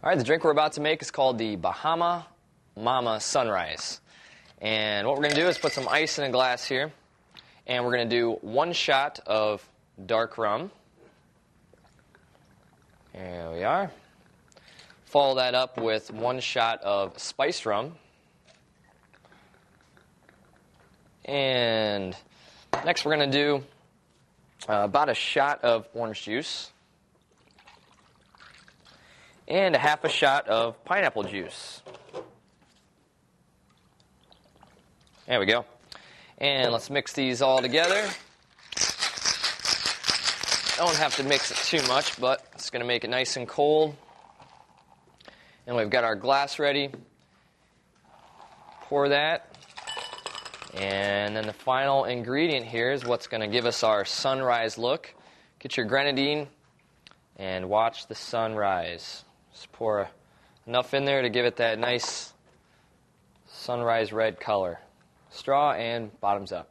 All right, the drink we're about to make is called the Bahama Mama Sunrise. And what we're going to do is put some ice in a glass here. And we're going to do 1 shot of dark rum. There we are. Follow that up with 1 shot of spiced rum. And next we're going to do about a shot of orange juice. And a half a shot of pineapple juice. There we go. And let's mix these all together. Don't have to mix it too much, but it's going to make it nice and cold. And we've got our glass ready. Pour that. And then the final ingredient here is what's going to give us our sunrise look. Get your grenadine and watch the sunrise. Just pour enough in there to give it that nice sunrise red color. Straw and bottoms up.